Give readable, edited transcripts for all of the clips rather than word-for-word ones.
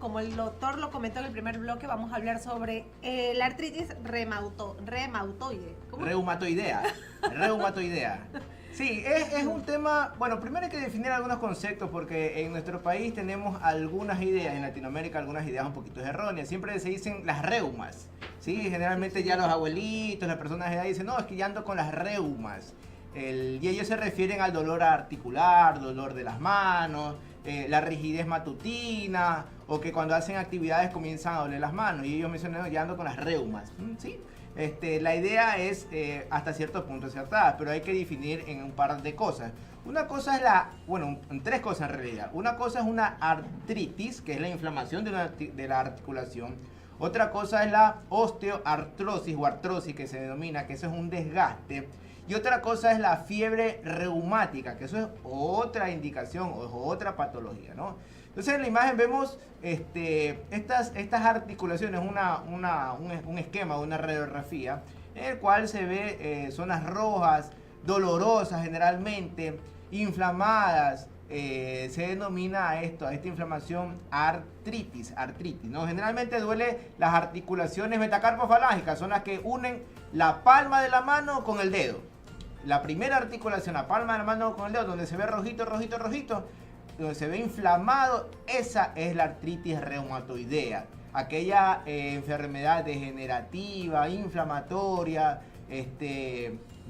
como el doctor lo comentó en el primer bloque, vamos a hablar sobre la artritis reumatoide. ¿Cómo? Reumatoidea. Reumatoidea. Sí, es un tema, bueno, primero hay que definir algunos conceptos porque en nuestro país tenemos algunas ideas, en Latinoamérica algunas ideas un poquito erróneas, siempre se dicen las reumas, ¿sí? Generalmente ya los abuelitos, las personas de edad dicen, no, es que ya ando con las reumas, y ellos se refieren al dolor articular, dolor de las manos, la rigidez matutina, o que cuando hacen actividades comienzan a doler las manos, y ellos mencionan, no, ya ando con las reumas, ¿sí? La idea es hasta cierto punto acertada, pero hay que definir en un par de cosas. Una cosa es tres cosas en realidad. Una cosa es una artritis, que es la inflamación de la articulación. Otra cosa es la osteoartrosis o artrosis, que se denomina, que eso es un desgaste. Y otra cosa es la fiebre reumática, que eso es otra indicación o es otra patología, ¿no? Entonces en la imagen vemos estas articulaciones, un esquema, una radiografía, en el cual se ve zonas rojas, dolorosas generalmente, inflamadas. Se denomina a esta inflamación artritis, ¿no? Generalmente duele las articulaciones metacarpofalángicas, son las que unen la palma de la mano con el dedo. La primera articulación, la palma de la mano con el dedo, donde se ve rojito, donde se ve inflamado, esa es la artritis reumatoidea, aquella enfermedad degenerativa, inflamatoria,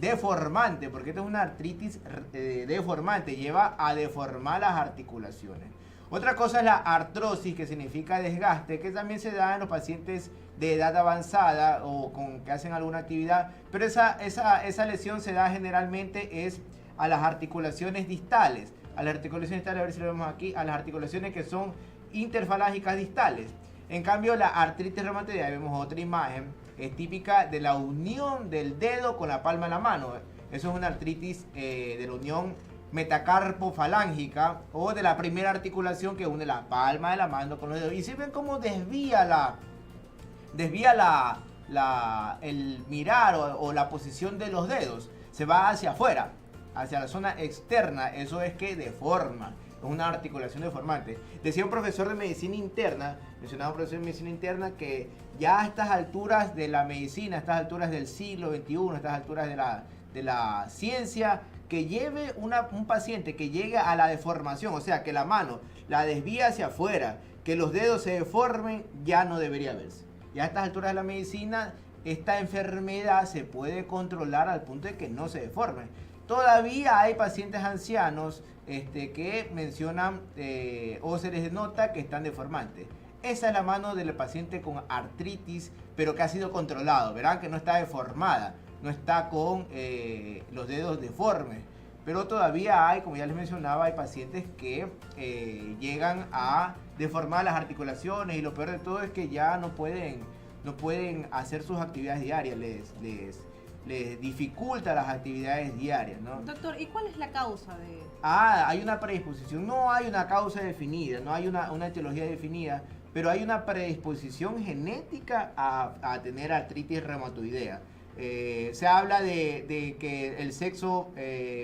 deformante, porque esta es una artritis deformante, lleva a deformar las articulaciones. Otra cosa es la artrosis, que significa desgaste, que también se da en los pacientes de edad avanzada o que hacen alguna actividad, pero esa lesión se da generalmente es a las articulaciones distales. A las articulaciones distales, a ver si lo vemos aquí, a las articulaciones que son interfalángicas distales. En cambio, la artritis reumatoidea, vemos otra imagen, es típica de la unión del dedo con la palma de la mano. Eso es una artritis de la unión metacarpofalángica o de la primera articulación que une la palma de la mano con los dedos. Y si ven cómo desvía el mirar o la posición de los dedos, se va hacia afuera, hacia la zona externa, eso es que deforma, es una articulación deformante. Decía un profesor de medicina interna, mencionaba un profesor de medicina interna, que ya a estas alturas de la medicina, a estas alturas del siglo XXI, a estas alturas de la ciencia, que lleve un paciente que llegue a la deformación, o sea, que la mano la desvíe hacia afuera, que los dedos se deformen, ya no debería verse. Ya a estas alturas de la medicina, esta enfermedad se puede controlar al punto de que no se deforme. Todavía hay pacientes ancianos que mencionan o se les nota que están deformantes. Esa es la mano del paciente con artritis, pero que ha sido controlado. Verán que no está deformada, no está con los dedos deformes. Pero todavía hay, como ya les mencionaba, hay pacientes que llegan a deformar las articulaciones y lo peor de todo es que ya no pueden hacer sus actividades diarias, les dificulta las actividades diarias, ¿no? Doctor, ¿y cuál es la causa de...? Hay una predisposición, no hay una causa definida, no hay una etiología definida, pero hay una predisposición genética a tener artritis reumatoidea. Se habla de que el sexo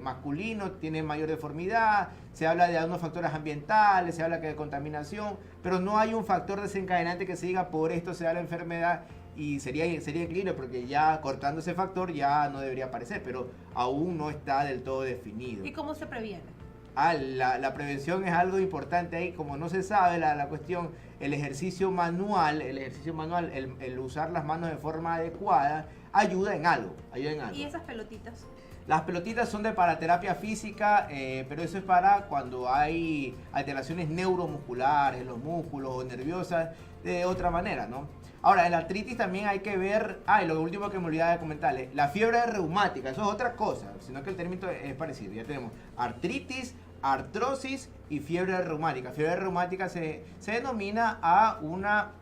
masculino tiene mayor deformidad, se habla de algunos factores ambientales, se habla de contaminación, pero no hay un factor desencadenante que se diga por esto se da la enfermedad y sería increíble porque ya cortando ese factor ya no debería aparecer, pero aún no está del todo definido. ¿Y cómo se previene? La prevención es algo importante ahí, como no se sabe la cuestión, el ejercicio manual, el usar las manos de forma adecuada, ayuda en algo. ¿Y esas pelotitas? Las pelotitas son de paraterapia física, pero eso es para cuando hay alteraciones neuromusculares, los músculos o nerviosas, de otra manera, ¿no? Ahora, en la artritis también hay que ver, lo último que me olvidaba de comentarles, la fiebre reumática, eso es otra cosa, sino que el término es parecido. Ya tenemos artritis, artrosis y fiebre reumática. Fiebre reumática se denomina a una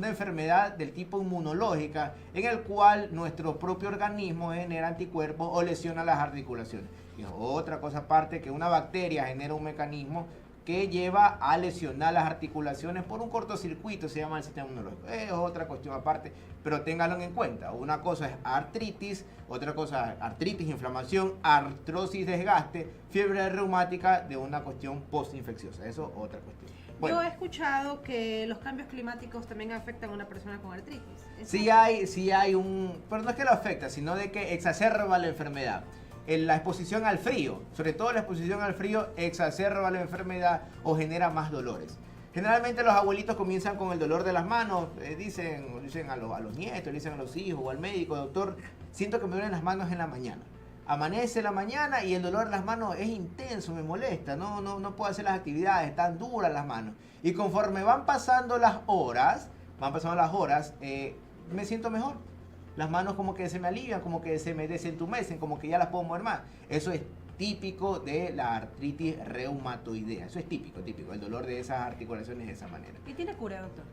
enfermedad del tipo inmunológica en el cual nuestro propio organismo genera anticuerpos o lesiona las articulaciones. Y es otra cosa aparte que una bacteria genera un mecanismo que lleva a lesionar las articulaciones por un cortocircuito, se llama el sistema inmunológico. Es otra cuestión aparte, pero ténganlo en cuenta. Una cosa es artritis, otra cosa es artritis, inflamación, artrosis, desgaste, fiebre reumática de una cuestión postinfecciosa. Eso es otra cuestión. Yo he escuchado que los cambios climáticos también afectan a una persona con artritis. Sí hay un... Pero no es que lo afecta, sino de que exacerba la enfermedad. En la exposición al frío, sobre todo la exposición al frío, exacerba la enfermedad o genera más dolores. Generalmente los abuelitos comienzan con el dolor de las manos, dicen a los nietos, dicen a los hijos o al médico: doctor, siento que me duelen las manos en la mañana. Amanece la mañana y el dolor de las manos es intenso, me molesta, no puedo hacer las actividades, están duras las manos. Y conforme van pasando las horas, me siento mejor. Las manos como que se me alivian, como que se me desentumecen, como que ya las puedo mover más. Eso es típico de la artritis reumatoidea. Eso es típico, el dolor de esas articulaciones de esa manera. ¿Y tiene cura, doctor?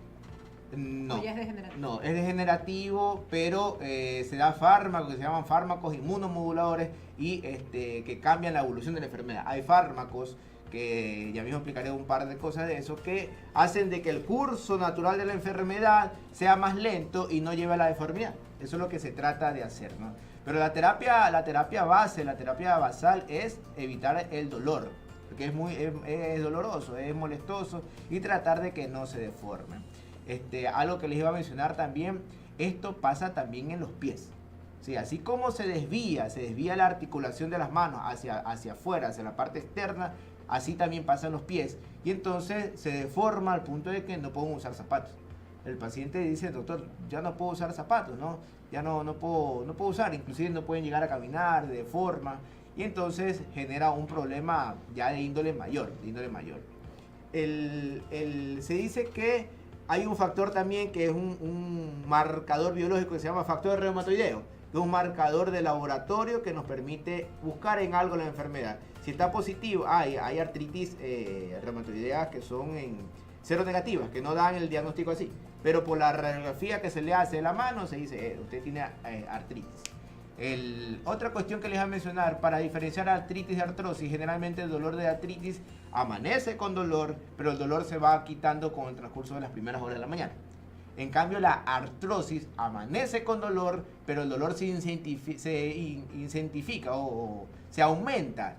No. ¿O ya es degenerativo? No, es degenerativo, pero se da fármacos que se llaman fármacos inmunomoduladores y que cambian la evolución de la enfermedad. Hay fármacos que ya mismo explicaré un par de cosas de eso, que hacen de que el curso natural de la enfermedad sea más lento y no lleve a la deformidad. Eso es lo que se trata de hacer, ¿no? Pero la terapia basal es evitar el dolor, porque es doloroso, es molestoso, y tratar de que no se deforme. Algo que les iba a mencionar también, esto pasa también en los pies. Sí, así como se desvía la articulación de las manos hacia afuera, hacia la parte externa, así también pasa en los pies. Y entonces se deforma al punto de que no pueden usar zapatos. El paciente dice: doctor, ya no puedo usar zapatos, ¿no? Ya no puedo usar, inclusive no pueden llegar a caminar, de forma. Y entonces genera un problema ya de índole mayor. Se dice que hay un factor también que es un marcador biológico que se llama factor reumatoideo, que es un marcador de laboratorio que nos permite buscar en algo la enfermedad. Si está positivo, hay artritis reumatoideas que son cero negativas, que no dan el diagnóstico así. Pero por la radiografía que se le hace de la mano se dice: usted tiene artritis. Otra cuestión que les voy a mencionar, para diferenciar artritis de artrosis: generalmente el dolor de artritis amanece con dolor, pero el dolor se va quitando con el transcurso de las primeras horas de la mañana. En cambio, la artrosis amanece con dolor, pero el dolor se incentifica o se aumenta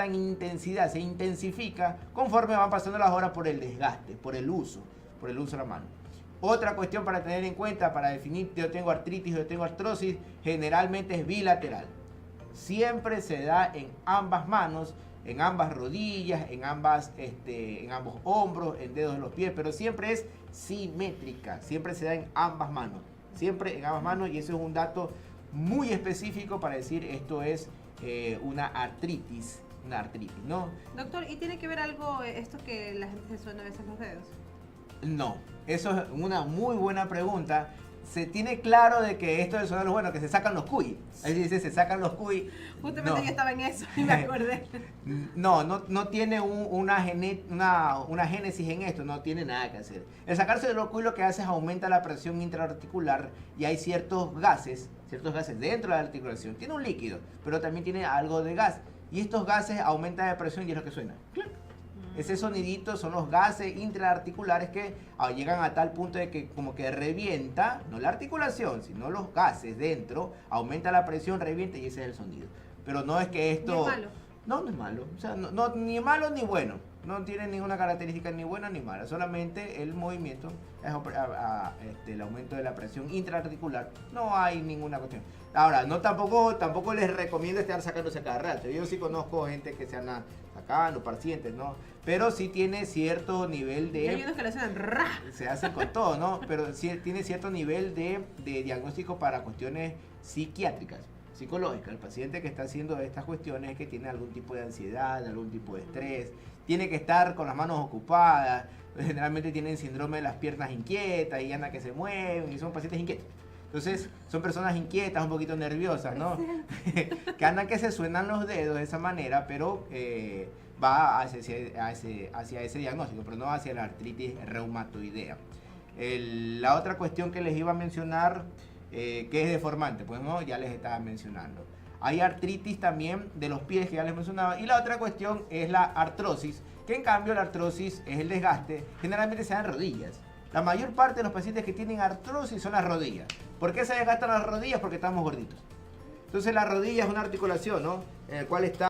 en intensidad, se intensifica conforme van pasando las horas por el desgaste, por el uso de la mano. Otra cuestión para tener en cuenta, para definir si yo tengo artritis o yo tengo artrosis, generalmente es bilateral. Siempre se da en ambas manos, en ambas rodillas, en ambos hombros, en dedos de los pies, pero siempre es simétrica, siempre se da en ambas manos, y eso es un dato muy específico para decir esto es una artritis, ¿no? Doctor, ¿y tiene que ver algo esto que la gente se suena a veces los dedos? No, eso es una muy buena pregunta. Se tiene claro de que esto de sonar, bueno, que se sacan los cuy. Ahí dice, se sacan los cuy. Justamente yo estaba en eso y me acordé. No tiene una génesis en esto, no tiene nada que hacer. El sacarse de los cuy lo que hace es aumenta la presión intraarticular y hay ciertos gases dentro de la articulación. Tiene un líquido, pero también tiene algo de gas. Y estos gases aumentan la presión y es lo que suena. Ese sonidito son los gases intraarticulares que llegan a tal punto de que como que revienta, no la articulación, sino los gases dentro, aumenta la presión, revienta y ese es el sonido. Pero no es que esto... ¿No es malo? No es malo. O sea, ni malo ni bueno. No tiene ninguna característica ni buena ni mala. Solamente el movimiento, el aumento de la presión intraarticular. No hay ninguna cuestión. Ahora, tampoco les recomiendo estar sacándose cada rato. Yo sí conozco gente que se anda sacando, pacientes, ¿no? Pero sí tiene cierto nivel de... Hay unos que le hacen ra. Se hacen con todo, ¿no? Pero sí tiene cierto nivel de diagnóstico para cuestiones psiquiátricas, psicológicas. El paciente que está haciendo estas cuestiones es que tiene algún tipo de ansiedad, algún tipo de estrés, tiene que estar con las manos ocupadas, generalmente tienen síndrome de las piernas inquietas y anda que se mueven y son pacientes inquietos. Entonces son personas inquietas, un poquito nerviosas, ¿no? Que andan que se suenan los dedos de esa manera, pero va hacia ese diagnóstico, pero no hacia la artritis reumatoidea. La otra cuestión que les iba a mencionar, que es deformante, pues no, ya les estaba mencionando. Hay artritis también de los pies, que ya les mencionaba. Y la otra cuestión es la artrosis, que en cambio la artrosis es el desgaste, generalmente se da en rodillas. La mayor parte de los pacientes que tienen artrosis son las rodillas. ¿Por qué se desgastan las rodillas? Porque estamos gorditos. Entonces la rodilla es una articulación, ¿no? En el cual está